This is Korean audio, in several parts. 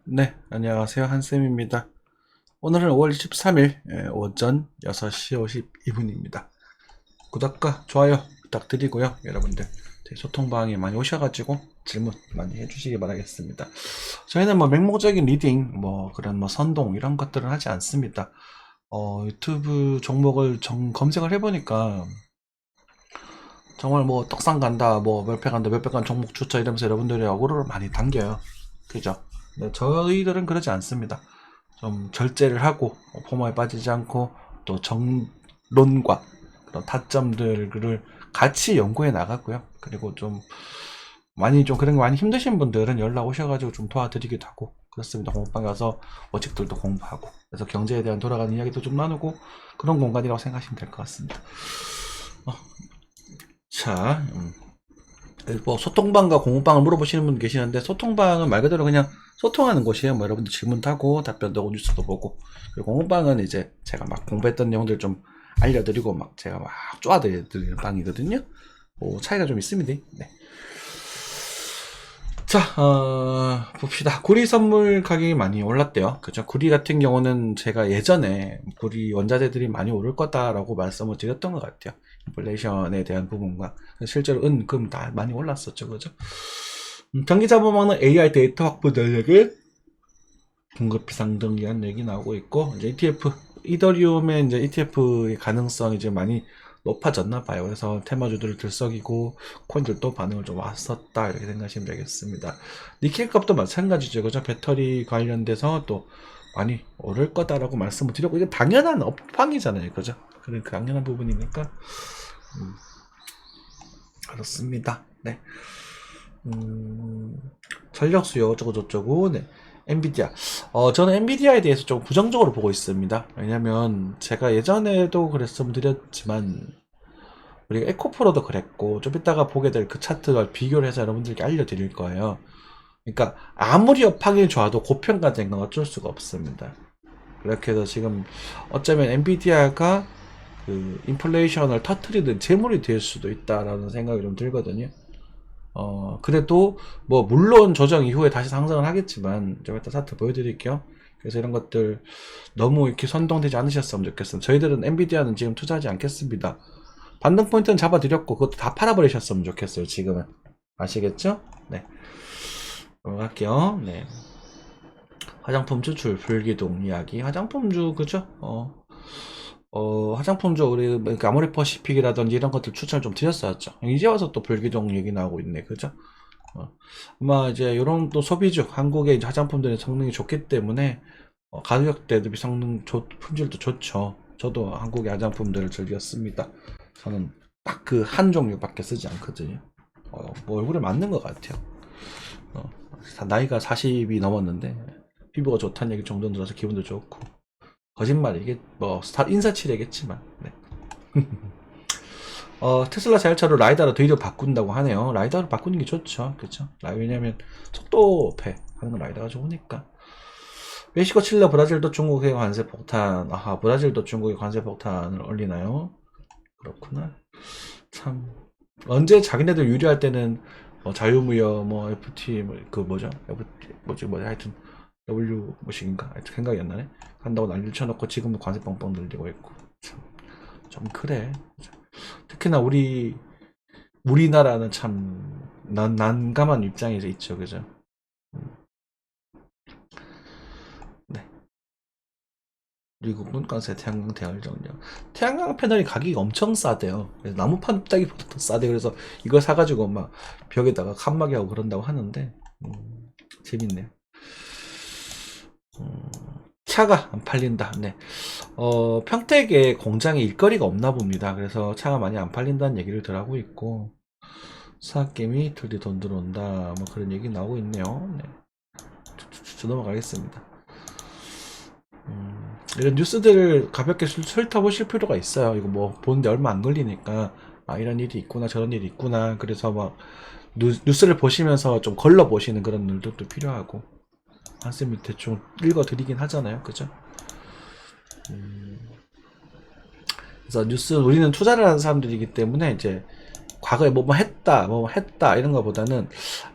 네, 안녕하세요. 한쌤입니다. 오늘은 5월 23일 오전 6시 52분입니다. 구독과 좋아요 부탁드리고요. 여러분들 제 소통방에 많이 오셔가지고 질문 많이 해주시기 바라겠습니다. 저희는 뭐 맹목적인 리딩, 뭐 그런 뭐 선동 이런 것들은 하지 않습니다. 유튜브 종목을 검색을 해보니까 정말 뭐 떡상 간다, 뭐 몇배 간다, 몇배 간 종목 추천 이러면서 여러분들이 어그로를 많이 당겨요. 그죠? 네, 저희들은 그러지 않습니다. 좀 절제를 하고 포모에 빠지지 않고 또 정론과 그런 타점들을 같이 연구해 나가고요. 그리고 좀 그런 거 많이 힘드신 분들은 연락 오셔가지고 좀 도와드리기도 하고 그렇습니다. 공부방 가서 워직들도 공부하고 그래서 경제에 대한 돌아가는 이야기도 좀 나누고 그런 공간이라고 생각하시면 될 것 같습니다. 어, 자, 뭐 소통방과 공부방을 물어보시는 분 계시는데 소통방은 말 그대로 그냥 소통하는 곳이에요. 뭐 여러분들 질문도 하고 답변도 하고 뉴스도 보고 그리고 공부방은 이제 제가 막 공부했던 내용들 좀 알려드리고 막 제가 막 쪼아드리는 방이거든요. 뭐 차이가 좀 있습니다. 네. 자, 봅시다. 구리 선물 가격이 많이 올랐대요. 그죠? 구리 같은 경우는 제가 예전에 구리 원자재들이 많이 오를 거다라고 말씀을 드렸던 것 같아요. 인플레이션에 대한 부분과 실제로 은, 금 다 많이 올랐었죠. 그죠? 전기자본망은 AI 데이터 확보 전략을 공급 상등이란 얘기 나오고 있고, 이제 ETF, 이더리움의 이제 ETF의 가능성이 이제 많이 높아졌나 봐요. 그래서 테마주들을 들썩이고 코인들도 반응을 좀 왔었다 이렇게 생각하시면 되겠습니다. 니켈 값도 마찬가지죠. 그죠? 배터리 관련돼서 또 많이 오를 거다라고 말씀을 드렸고 이게 당연한 업황이잖아요. 그죠? 그런 당연한 부분이니까 그렇습니다. 네. 전력 수요 어쩌고 저쩌고 네. 엔비디아 저는 엔비디아에 대해서 좀 부정적으로 보고 있습니다. 왜냐면 제가 예전에도 그랬으면 드렸지만 우리가 에코프로도 그랬고 좀 이따가 보게 될 그 차트를 비교를 해서 여러분들께 알려드릴 거예요. 그러니까 아무리 업황이 좋아도 고평가된 건 어쩔 수가 없습니다. 그렇게 해서 지금 어쩌면 엔비디아가 그 인플레이션을 터트리는 재물이 될 수도 있다라는 생각이 좀 들거든요. 그래도 뭐 물론 조정 이후에 다시 상승을 하겠지만 좀 이따 차트 보여드릴게요. 그래서 이런 것들 너무 이렇게 선동되지 않으셨으면 좋겠어요. 저희들은 엔비디아는 지금 투자하지 않겠습니다. 반등 포인트는 잡아드렸고 그것도 다 팔아버리셨으면 좋겠어요. 지금은 아시겠죠? 네. 넘어갈게요. 네. 화장품주 줄불기둥 이야기. 화장품주 그죠? 화장품주 우리 아모레퍼시픽이라든지 이런 것들 추천을 좀 드렸었죠. 이제 와서 또 불기둥 얘기 나오고 있네. 그죠? 아마 이제 이런 또 소비주 한국의 이제 화장품들의 성능이 좋기 때문에 가격 대비 품질도 좋죠. 저도 한국의 화장품들을 즐겼습니다. 저는 딱 그 한 종류밖에 쓰지 않거든요. 뭐 얼굴에 맞는 것 같아요. 어, 나이가 40이 넘었는데 피부가 좋다는 얘기 정도 들어서 기분도 좋고 거짓말 이게 뭐 인사치레겠지만 네. 테슬라 자율차로 라이다로 되려 바꾼다고 하네요. 라이다로 바꾸는 게 좋죠. 그렇죠? 왜냐면 속도패 하는 건 라이다가 좋으니까. 멕시코, 칠레, 브라질도 중국의 관세 폭탄. 아하, 브라질도 중국의 관세 폭탄을 올리나요? 그렇구나. 참 언제 자기네들 유리할 때는 자유무역 뭐 FT 그 뭐죠? FT 뭐지 하여튼 W 뭐식인가 하여튼 생각이 안 나네. 한다고 난리를 쳐놓고 지금은 관세 뻥뻥 늘리고 있고 좀 그래. 특히나 우리나라는 참 난감한 입장에서 있죠, 그죠? 네. 미국은 관세 태양광 대열 정량. 태양광 패널이 가격이 엄청 싸대요. 그래서 나무판 따기보다 더 싸대. 그래서 이걸 사가지고 막 벽에다가 칸막이 하고 그런다고 하는데 재밌네요. 차가 안 팔린다. 네. 평택에 공장에 일거리가 없나 봅니다. 그래서 차가 많이 안 팔린다는 얘기를 들하고 있고 사학개미 이틀 돈 들어온다. 뭐 그런 얘기 나오고 있네요. 네. 넘어가겠습니다. 이런 뉴스들을 가볍게 훑어보실 필요가 있어요. 이거 뭐 보는데 얼마 안 걸리니까 이런 일이 있구나 저런 일이 있구나 그래서 막 뉴스를 보시면서 좀 걸러 보시는 그런 일들도 필요하고 한쌤이 대충 읽어드리긴 하잖아요. 그죠? 그래서 뉴스 우리는 투자를 하는 사람들이기 때문에 이제 과거에 뭐 했다 이런 것보다는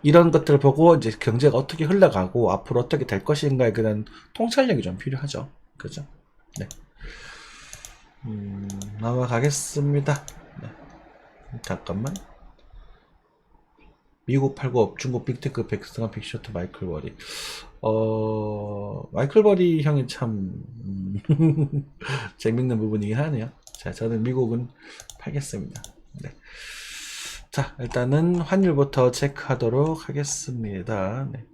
이런 것들을 보고 이제 경제가 어떻게 흘러가고 앞으로 어떻게 될 것인가에 그런 통찰력이 좀 필요하죠. 그죠? 네. 넘어가겠습니다. 네. 잠깐만. 미국 팔고 중국 빅테크 백승환 빅쇼트 마이클 버리. 마이클 버리 형이 참 재밌는 부분이긴 하네요. 자, 저는 미국은 팔겠습니다. 네. 자, 일단은 환율부터 체크하도록 하겠습니다. 네.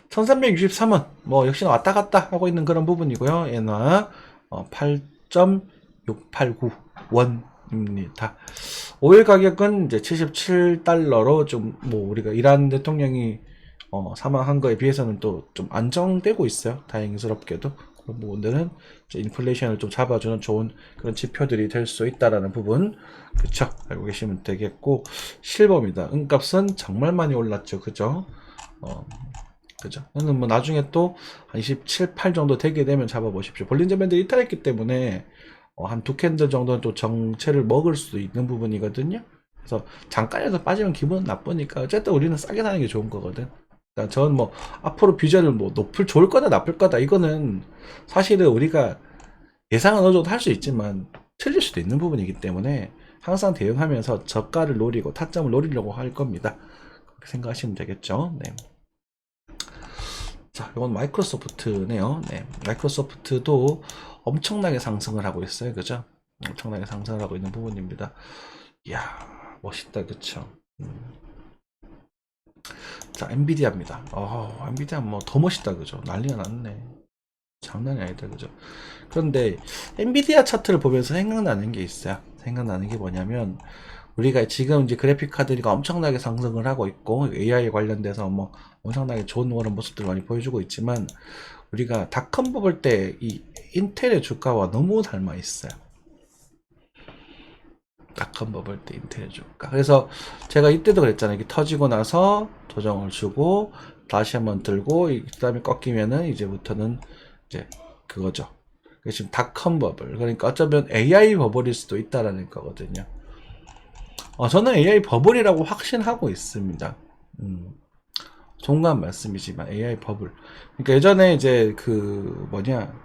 1363원, 뭐, 역시나 왔다 갔다 하고 있는 그런 부분이고요. 엔화, 8.6891원입니다. 오일 가격은 이제 77달러로 좀, 뭐, 우리가 이란 대통령이, 사망한 거에 비해서는 또 좀 안정되고 있어요. 다행스럽게도. 그런 부분들은 이제 인플레이션을 좀 잡아주는 좋은 그런 지표들이 될 수 있다라는 부분. 그쵸? 알고 계시면 되겠고, 실버입니다. 은값은 정말 많이 올랐죠. 그죠? 그죠? 저는 뭐 나중에 또 한 27, 8 정도 되게 되면 잡아보십시오. 볼린저 밴드 이탈했기 때문에 한 두 캔들 정도는 또 정체를 먹을 수 있는 부분이거든요. 그래서 잠깐이라도 빠지면 기분은 나쁘니까 어쨌든 우리는 싸게 사는 게 좋은 거거든. 그러니까 저는 뭐 앞으로 비전을 뭐 좋을 거다 나쁠 거다 이거는 사실은 우리가 예상은 어느 정도 할 수 있지만 틀릴 수도 있는 부분이기 때문에 항상 대응하면서 저가를 노리고 타점을 노리려고 할 겁니다. 그렇게 생각하시면 되겠죠. 네. 자, 이건 마이크로소프트네요. 네, 마이크로소프트도 엄청나게 상승을 하고 있어요. 그죠? 엄청나게 상승을 하고 있는 부분입니다. 이야, 멋있다. 그쵸? 자, 엔비디아입니다. 엔비디아 뭐 더 멋있다. 그죠? 난리가 났네. 장난이 아니다. 그죠? 그런데 엔비디아 차트를 보면서 생각나는 게 있어요. 생각나는 게 뭐냐면 우리가 지금 이제 그래픽 카드가 엄청나게 상승을 하고 있고 AI 관련돼서 뭐 엄청나게 좋은 그런 모습들을 많이 보여주고 있지만 우리가 닷컴 버블 때 이 인텔의 주가와 너무 닮아 있어요. 닷컴 버블 때 인텔의 주가. 그래서 제가 이때도 그랬잖아요. 이게 터지고 나서 조정을 주고 다시 한번 들고 그다음에 꺾이면은 이제부터는 이제 그거죠. 지금 닷컴 버블. 그러니까 어쩌면 AI 버블일 수도 있다라는 거거든요. 저는 AI 버블이라고 확신하고 있습니다. 종간 말씀이지만 AI 버블. 그러니까 예전에 이제 그 뭐냐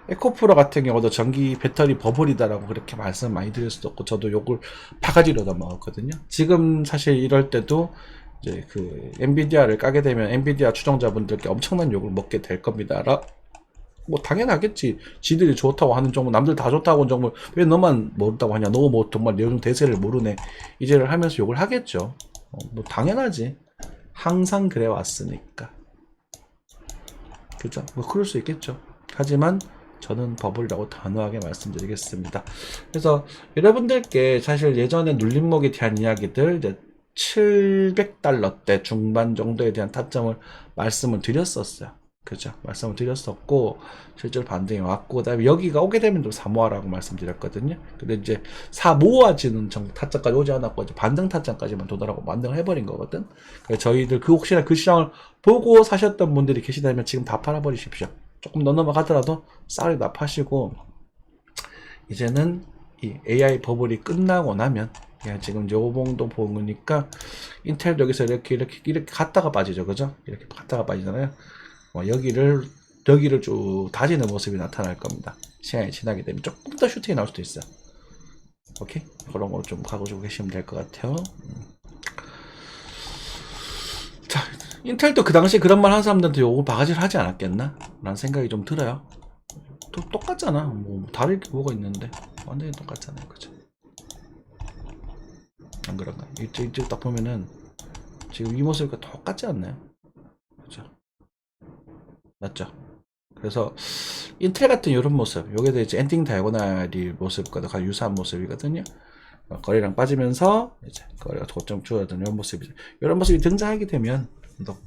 에코프로 같은 경우도 전기 배터리 버블이다라고 그렇게 말씀 많이 드릴 수도 없고 저도 욕을 바가지로 넘어갔거든요. 지금 사실 이럴 때도 이제 그 엔비디아를 까게 되면 엔비디아 추종자분들께 엄청난 욕을 먹게 될 겁니다. 뭐 당연하겠지. 지들이 좋다고 하는 종목 남들 다 좋다고 하는 종목 왜 너만 모른다고 하냐. 너 뭐 정말 요즘 대세를 모르네. 이제를 하면서 욕을 하겠죠. 뭐 당연하지. 항상 그래 왔으니까. 그죠? 뭐 그럴 수 있겠죠. 하지만 저는 버블이라고 단호하게 말씀드리겠습니다. 그래서 여러분들께 사실 예전에 눌림목에 대한 이야기들 이제 700달러대 중반 정도에 대한 타점을 말씀을 드렸었어요. 그죠? 말씀을 드렸었고 실제로 반등이 왔고 그다음에 여기가 오게 되면 좀 사모하라고 말씀드렸거든요. 근데 이제 사모아지는 타점까지 오지 않았고 이제 반등 타점까지만 도달하고 반등을 해버린 거거든. 그래서 저희들 그 혹시나 그 시장을 보고 사셨던 분들이 계시다면 지금 다 팔아버리십시오. 조금 더 넘어가더라도 싸게 다 파시고 이제는 이 AI 버블이 끝나고 나면 지금 이제 오봉도 보니까 인텔 여기서 이렇게 갔다가 빠지죠. 그죠? 이렇게 갔다가 빠지잖아요. 여기를 쭉 다지는 모습이 나타날 겁니다. 시간이 지나게 되면 조금 더 슈팅이 나올 수도 있어요. 오케이? 그런 걸 좀 가지고 계시면 될 것 같아요. 자, 인텔도 그 당시에 그런 말 하는 사람들한테 요거 바가지를 하지 않았겠나? 라는 생각이 좀 들어요. 또 똑같잖아. 뭐 다를 게 뭐가 있는데 완전히 똑같잖아요. 그죠? 안 그런가? 이쪽 딱 보면은 지금 이 모습과 똑같지 않나요? 그죠? 맞죠? 그래서 인텔 같은 이런 모습, 요게 이제 엔딩 다이고날이 모습과 거의 유사한 모습이거든요. 거래량 빠지면서 이제 거래가 고점 줄어드는 이런 모습이죠. 이런 모습이 등장하게 되면 또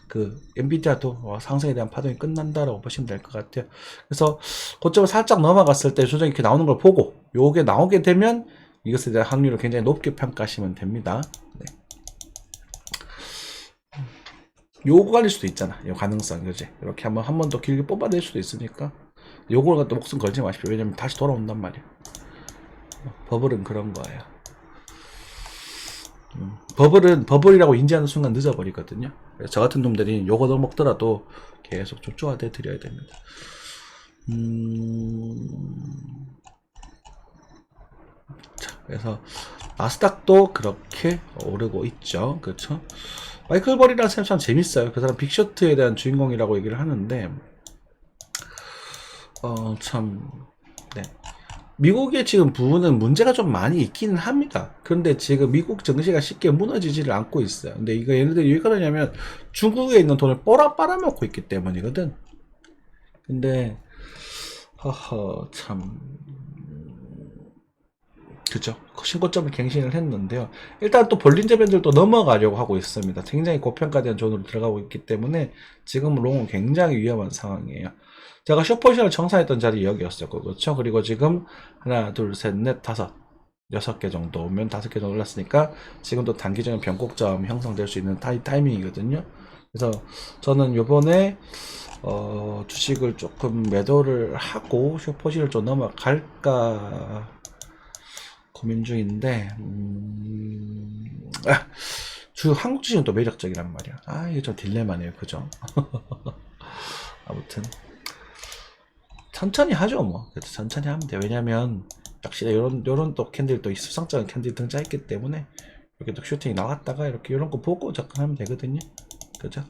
그 엔비디아도 상승에 대한 파동이 끝난다라고 보시면 될 것 같아요. 그래서 고점을 살짝 넘어갔을 때 조정이 이렇게 나오는 걸 보고 요게 나오게 되면 이것에 대한 확률을 굉장히 높게 평가하시면 됩니다. 네. 요거 갈릴 수도 있잖아. 요 가능성, 그지? 이렇게 한 번 더 길게 뽑아낼 수도 있으니까 요걸 갖다 목숨 걸지 마십시오. 왜냐면 다시 돌아온단 말이야. 버블은 그런 거예요. 버블이라고 인지하는 순간 늦어버리거든요. 그래서 저 같은 놈들이 요거 더 먹더라도 계속 좀 쪼아대 드려야 됩니다. 자, 그래서 나스닥도 그렇게 오르고 있죠. 그렇죠? 마이클 버리라는 사람 참 재밌어요. 그 사람 빅쇼트에 대한 주인공이라고 얘기를 하는데 참 네. 미국의 지금 부분은 문제가 좀 많이 있기는 합니다. 그런데 지금 미국 증시가 쉽게 무너지지를 않고 있어요. 근데 이거 예를 들어 왜 그러냐면 중국에 있는 돈을 빨아먹고 있기 때문이거든. 근데 허허 참 그죠. 신고점을 갱신을 했는데요. 일단 또 볼린저 밴드를 또 넘어가려고 하고 있습니다. 굉장히 고평가된 존으로 들어가고 있기 때문에 지금 롱은 굉장히 위험한 상황이에요. 제가 숏포지션을 정상했던 자리 여기였어요. 그렇죠. 그리고 지금 하나, 둘, 셋, 넷, 다섯, 6개 정도 오면 5개 정도 올랐으니까 지금도 단기적인 변곡점 형성될 수 있는 타이밍이거든요. 그래서 저는 요번에 주식을 조금 매도를 하고 숏포지션을 좀 넘어갈까 고민 중인데 한국 주식은 또 매력적이란 말이야. 이게 좀 딜레마네요. 그죠? 아무튼 천천히 하죠 뭐. 그래도 천천히 하면 돼. 왜냐면 역시 요런 또 캔들 또 수상적인 캔들이 등장했기 때문에 이렇게 또 슈팅이 나왔다가 이렇게 요런 거 보고 접근하면 되거든요. 그죠?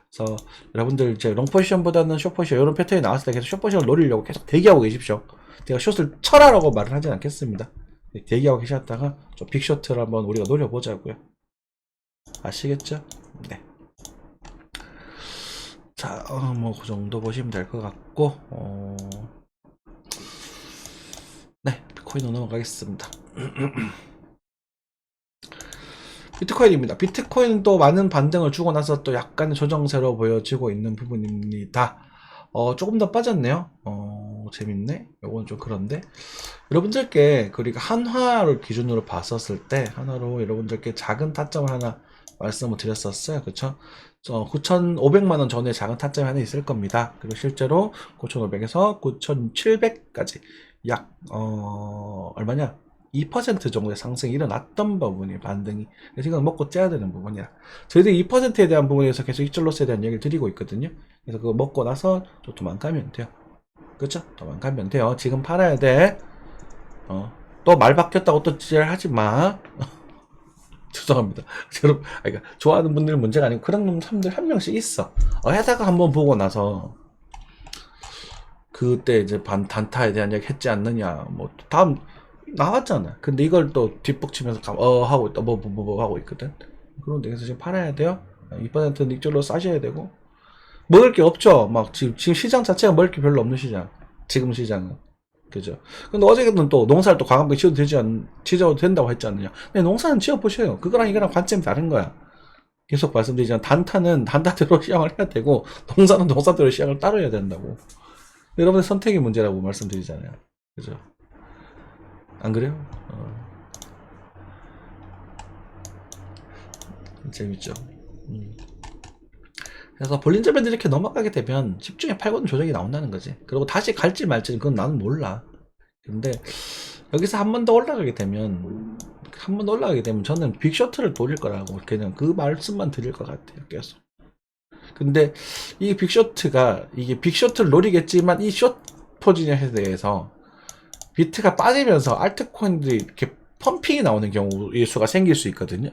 그래서 여러분들 이제 롱 포지션보다는 숏 포지션 요런 패턴이 나왔을 때 계속 숏 포지션을 노리려고 계속 대기하고 계십시오. 제가 숏을 쳐라라고 말을 하진 않겠습니다. 대기하고 계셨다가 좀 빅쇼트를 한번 우리가 노려보자고요. 아시겠죠? 네. 자, 뭐 그 정도 보시면 될 것 같고, 네, 비트코인으로 넘어가겠습니다. 비트코인입니다. 비트코인은 또 많은 반등을 주고 나서 또 약간의 조정세로 보여지고 있는 부분입니다. 조금 더 빠졌네요. 재밌네. 요건 좀 그런데. 여러분들께, 그러니까 한화를 기준으로 봤었을 때, 한화로 여러분들께 작은 타점을 하나 말씀을 드렸었어요. 그쵸? 9,500만원 전에 작은 타점이 하나 있을 겁니다. 그리고 실제로 9,500에서 9,700까지 약, 얼마냐? 2% 정도의 상승이 일어났던 부분이 반등이. 그래서 이건 먹고 째야 되는 부분이야. 저희들이 2%에 대한 부분에서 계속 익절로스에 대한 얘기를 드리고 있거든요. 그래서 그거 먹고 나서 좀 도망가면 돼요. 그쵸? 도망가면 돼요. 지금 팔아야 돼. 또 말 바뀌었다고 또 지랄하지 마. 죄송합니다. 여러분, 그러니까 좋아하는 분들은 문제가 아니고 그런 사람들 한 명씩 있어. 해다가 한번 보고 나서 그때 이제 단타에 대한 얘기 했지 않느냐. 뭐 다음 나왔잖아. 근데 이걸 또 뒷북치면서 하고 있다. 뭐 하고 있거든. 그런데 그래서 지금 팔아야 돼요. 2% 닉절로 싸셔야 되고 먹을 게 없죠. 막 지금 시장 자체가 먹을 게 별로 없는 시장. 지금 시장은. 그죠. 근데 어제는 또 농사를 또 과감하게 지어도 된다고 했지 않느냐. 근데 농사는 지어보셔요. 그거랑 이거랑 관점이 다른 거야. 계속 말씀드리지만 단타는 단타대로 시향을 해야 되고 농사는 농사대로 시향을 따로 해야 된다고. 여러분의 선택의 문제라고 말씀드리잖아요. 그죠. 안 그래요? 재밌죠. 그래서 볼린저 밴드 이렇게 넘어가게 되면 10중에 8권 조정이 나온다는 거지. 그리고 다시 갈지 말지 그건 나는 몰라. 근데 여기서 한 번 더 올라가게 되면 저는 빅쇼트를 노릴 거라고 그냥 그 말씀만 드릴 것 같아요. 계속. 근데 이 빅쇼트가 이게 빅쇼트를 노리겠지만 이 숏 포지션에 대해서 비트가 빠지면서 알트코인들이 이렇게 펌핑이 나오는 경우의 수가 생길 수 있거든요.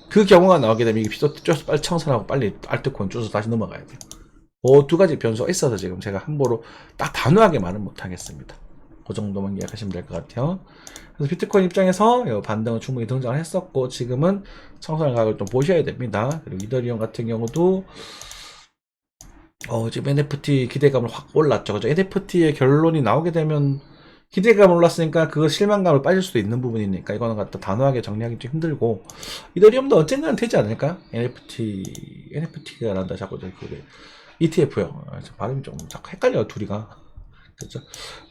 그 경우가 나오게 되면 이게 빅쇼트 쪼서 빨리 청산하고 빨리 알트코인 쪼서 다시 넘어가야 돼요. 두 가지 변수가 있어서 지금 제가 함부로 딱 단호하게 말은 못하겠습니다. 그 정도만 이해하시면 될 것 같아요. 그래서 비트코인 입장에서 반등은 충분히 등장을 했었고 지금은 청산할 가격을 좀 보셔야 됩니다. 그리고 이더리움 같은 경우도 지금 NFT 기대감을 확 올랐죠. 그죠? NFT의 결론이 나오게 되면 기대감 올랐으니까 그거 실망감을 빠질 수도 있는 부분이니까 이거는 갖다 단호하게 정리하기 좀 힘들고 이더리움도 언젠가는 되지 않을까? NFT가 난다 자꾸 그게 ETF요. 발음이 좀 자꾸 헷갈려요 둘이가. 그죠?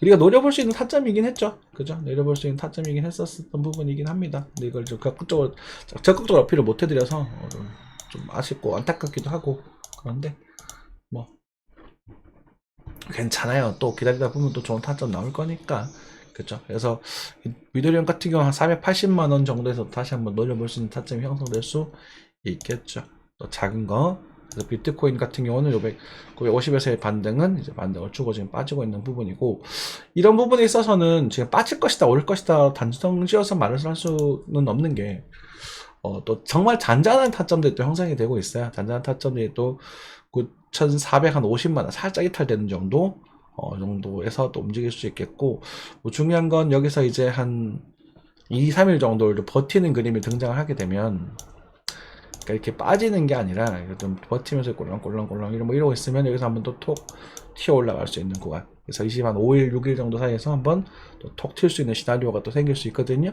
우리가 노려볼 수 있는 타점이긴 했죠. 그죠? 노려볼 수 있는 타점이긴 했었던 부분이긴 합니다. 근데 이걸 좀 적극적으로 어필을 못 해드려서 좀 아쉽고 안타깝기도 하고 그런데 뭐 괜찮아요. 또 기다리다 보면 또 좋은 타점 나올 거니까 그렇죠. 그래서 미도리움 같은 경우 한 480만 원 정도에서 다시 한번 노려볼 수 있는 타점이 형성될 수 있겠죠. 또 작은 거. 그래서 비트코인 같은 경우는 950에서의 반등은 이제 반등을 주고 지금 빠지고 있는 부분이고, 이런 부분에 있어서는 지금 빠질 것이다, 오를 것이다 단정 지어서 말을 할 수는 없는 게, 또 정말 잔잔한 타점들이 또 형성이 되고 있어요. 잔잔한 타점들이 또 9,450만 원 살짝 이탈되는 정도에서 또 움직일 수 있겠고, 뭐 중요한 건 여기서 이제 한 2, 3일 정도를 버티는 그림이 등장을 하게 되면, 그러니까 이렇게 빠지는 게 아니라 좀 버티면서 꼴랑꼴랑꼴랑 이러고 있으면 여기서 한번 또 톡 튀어 올라갈 수 있는 구간. 그래서 5일, 6일 정도 사이에서 한번 또 톡 튈 수 있는 시나리오가 또 생길 수 있거든요.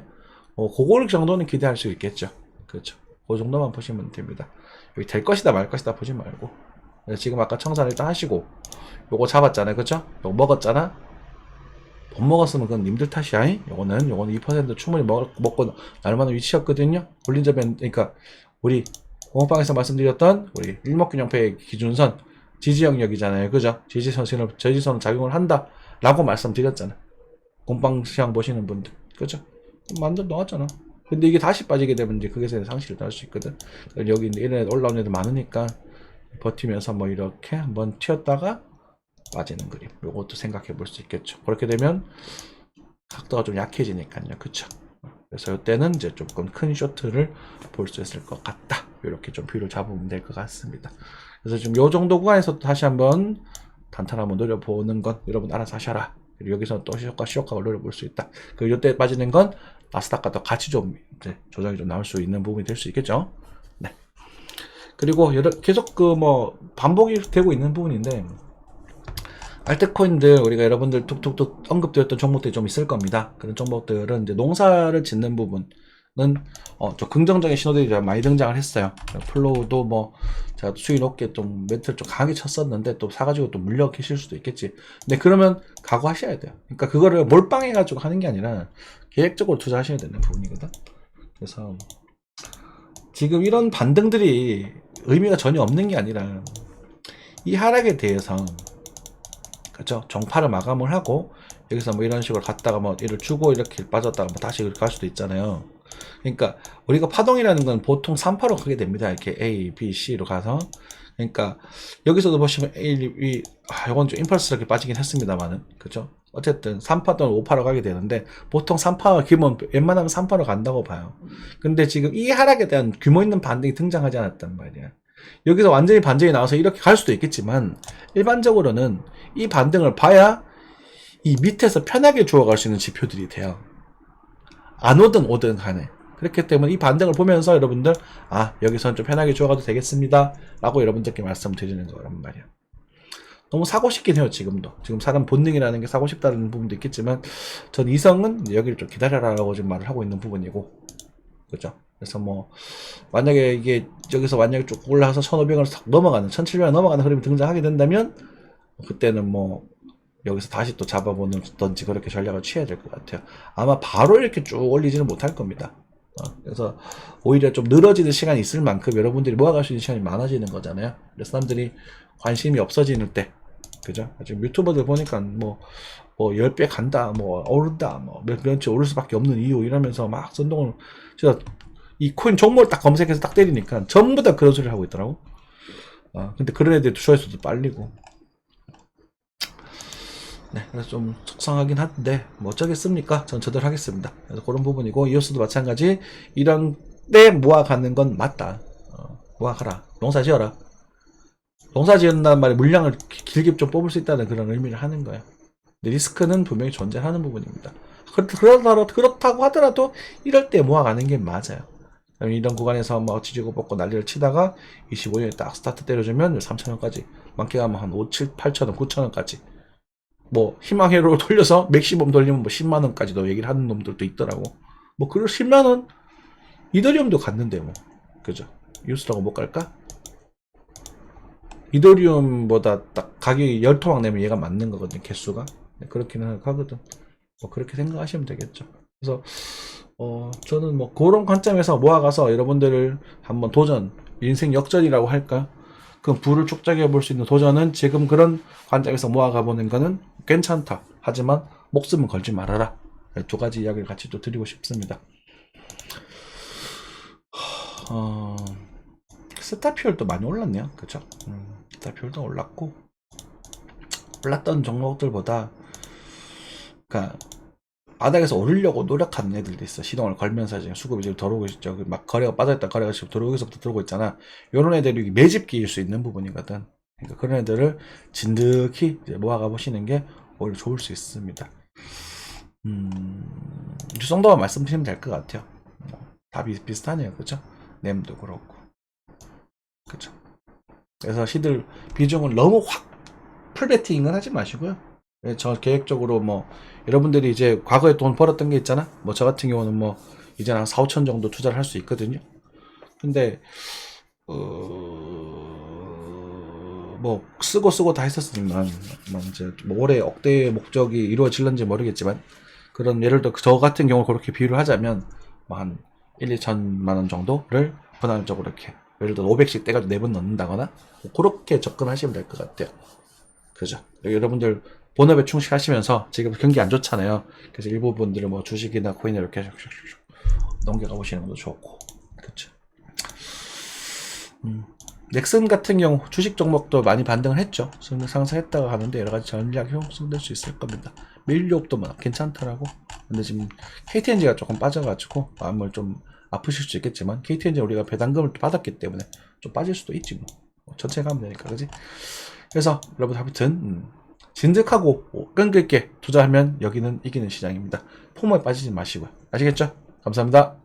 그거 정도는 기대할 수 있겠죠. 그렇죠. 그 정도만 보시면 됩니다. 여기 될 것이다 말 것이다 보지 말고. 지금 아까 청산 일단 하시고, 요거 잡았잖아요. 그쵸? 요거 먹었잖아? 못 먹었으면 그건 님들 탓이야. 요거는 2% 충분히 먹고 날만한 위치였거든요. 볼린저밴, 그러니까 우리 공업방에서 말씀드렸던 우리 일목균형표의 기준선 지지 영역이잖아요. 그죠? 지지선은 작용을 한다 라고 말씀드렸잖아. 공방 시장 보시는 분들. 그죠? 만들 넣었잖아. 근데 이게 다시 빠지게 되면 이제 그게서 상실을 할 수 있거든. 여기 이런 올라오는 애들 많으니까 버티면서 뭐 이렇게 한번 튀었다가 빠지는 그림. 요것도 생각해 볼 수 있겠죠. 그렇게 되면 각도가 좀 약해지니까요. 그쵸? 그래서 이때는 이제 조금 큰 쇼트를 볼 수 있을 것 같다. 이렇게 좀 뷰를 잡으면 될 것 같습니다. 그래서 지금 요 정도 구간에서 다시 한번 단타 한번 노려보는 건 여러분 알아서 하셔라. 그리고 여기서 또 시효과를 노려볼 수 있다. 그리고 이때 빠지는 건 나스닥과 또 같이 좀 이제 조정이 좀 나올 수 있는 부분이 될 수 있겠죠. 네. 그리고 계속 반복이 되고 있는 부분인데, 알트코인들 우리가 여러분들 툭툭툭 언급드렸던 종목들이 좀 있을 겁니다. 그런 종목들은 이제 농사를 짓는 부분은 좀 긍정적인 신호들이 좀 많이 등장을 했어요. 플로우도 제가 수익 높게 좀 멘트를 좀 강하게 쳤었는데 또 사가지고 또 물려 계실 수도 있겠지. 근데 그러면 각오하셔야 돼요. 그러니까 그거를 몰빵해가지고 하는 게 아니라 계획적으로 투자하셔야 되는 부분이거든. 그래서 지금 이런 반등들이 의미가 전혀 없는 게 아니라 이 하락에 대해서, 그렇죠? 정파를 마감을 하고 여기서 이런 식으로 갔다가 이를 주고 이렇게 빠졌다가 다시 갈 수도 있잖아요. 그러니까 우리가 파동이라는 건 보통 3파로 가게 됩니다. 이렇게 A, B, C로 가서. 그러니까 여기서도 보시면 A, B, 이건 좀 임펄스럽게 빠지긴 했습니다만은, 그렇죠? 어쨌든 3파 또는 5파로 가게 되는데 보통 3파 기본 웬만하면 3파로 간다고 봐요. 근데 지금 이 하락에 대한 규모 있는 반등이 등장하지 않았단 말이야. 여기서 완전히 반전이 나와서 이렇게 갈 수도 있겠지만 일반적으로는 이 반등을 봐야 이 밑에서 편하게 주워갈 수 있는 지표들이 돼요. 안 오든 간에. 그렇기 때문에 이 반등을 보면서 여러분들 여기서는 좀 편하게 주워가도 되겠습니다 라고 여러분들께 말씀드리는 거란 말이야. 너무 사고 싶긴 해요. 지금 사람 본능이라는 게 사고 싶다는 부분도 있겠지만 전 이성은 여기를 좀 기다려라라고 지금 말을 하고 있는 부분이고, 그죠? 그래서 만약에 이게 여기서 만약에 쭉 올라가서 1,500원을 탁 넘어가는 1,700원 넘어가는 흐름이 등장하게 된다면 그때는 여기서 다시 또 잡아보는든지 그렇게 전략을 취해야 될 것 같아요. 아마 바로 이렇게 쭉 올리지는 못할 겁니다. 그래서 오히려 좀 늘어지는 시간이 있을 만큼 여러분들이 모아갈 수 있는 시간이 많아지는 거잖아요. 그래서 사람들이 관심이 없어지는 때, 그죠? 지금 유튜버들 보니까 10배 간다, 오른다, 몇치 오를 수밖에 없는 이유 이러면서 막 선동을, 진짜 이 코인 종목을 딱 검색해서 딱 때리니까 전부 다 그런 소리를 하고 있더라고. 근데 그런 애들 조회수도 빨리고. 네, 그래서 좀 속상하긴 한데 어쩌겠습니까? 전 저대로 하겠습니다. 그래서 그런 부분이고, 이오스도 마찬가지. 이런 때 모아가는 건 맞다. 모아가라. 농사 지어라. 농사 지은다는 말에 물량을 길게 좀 뽑을 수 있다는 그런 의미를 하는 거예요. 근데 리스크는 분명히 존재하는 부분입니다. 그렇다고 하더라도 이럴 때 모아가는 게 맞아요. 이런 구간에서 지지고 뽑고 난리를 치다가 25년에 딱 스타트 때려주면 3,000원까지, 많게 가면 한 5, 7, 8,000원, 9,000원까지 희망회로를 돌려서 맥시멈 돌리면 10만원까지도 얘기를 하는 놈들도 있더라고. 그럴 10만원 이더리움도 갔는데 그죠? 유스라고 못 갈까? 이더리움보다 딱 가격이 10토막 내면 얘가 맞는 거거든, 개수가. 그렇게는 하거든. 그렇게 생각하시면 되겠죠. 그래서 저는 그런 관점에서 모아가서 여러분들을 한번 도전, 인생 역전이라고 할까? 그 부를 축적해 볼 수 있는 도전은 지금 그런 관점에서 모아가 보는 거는 괜찮다. 하지만 목숨은 걸지 말아라. 두 가지 이야기를 같이 또 드리고 싶습니다. 스타피올도 많이 올랐네요. 그죠? 스타피올도 올랐고, 올랐던 종목들보다, 그러니까 바닥에서 오르려고 노력하는 애들도 있어. 시동을 걸면서 지금 수급이 지금 들어오고 있죠. 막 거래가 빠져있다 거래가 지금 들어오기서부터 들어오고 있잖아. 이런 애들이 매집기일 수 있는 부분이거든. 그러니까 그런 애들을 진득히 이제 모아가 보시는 게 오히려 좋을 수 있습니다. 이 정도만 말씀드리면 될 것 같아요. 다 비슷하네요. 그죠? 램도 그렇고. 그죠? 그래서 시들 비중을 너무 확 풀베팅은 하지 마시고요. 저 계획적으로 뭐 여러분들이 이제 과거에 돈 벌었던 게 있잖아. 뭐 저 같은 경우는 뭐 이제 한 4, 5천 정도 투자를 할 수 있거든요. 근데 뭐 쓰고 다 했었지만 뭐 이제 뭐 올해 억대의 목적이 이루어질런지 모르겠지만 그런 예를 들어 저 같은 경우 그렇게 비유를 하자면 뭐 한 1, 2천만 원 정도를 분할적으로 이렇게 예를 들어 500씩 떼가지고 4번 넣는다거나 뭐 그렇게 접근하시면 될 것 같아요. 그죠? 여러분들 본업에 충실하시면서 지금 경기 안 좋잖아요. 그래서 일부분들을 뭐 주식이나 코인을 이렇게 넘겨가 보시는 것도 좋고. 그렇죠. 넥슨 같은 경우 주식 종목도 많이 반등을 했죠. 상승했다가 하는데 여러 가지 전략이 형성될 수 있을 겁니다. 밀리옵도 뭐 괜찮더라고. 근데 지금 KTNG가 조금 빠져가지고 마음을 좀 아프실 수 있겠지만 KTNG 우리가 배당금을 받았기 때문에 좀 빠질 수도 있지 뭐. 전체 가면 되니까 그지? 그래서 여러분 아무튼 진득하고 끈 끓게 투자하면 여기는 이기는 시장입니다. 포모에 빠지지 마시고요. 아시겠죠? 감사합니다.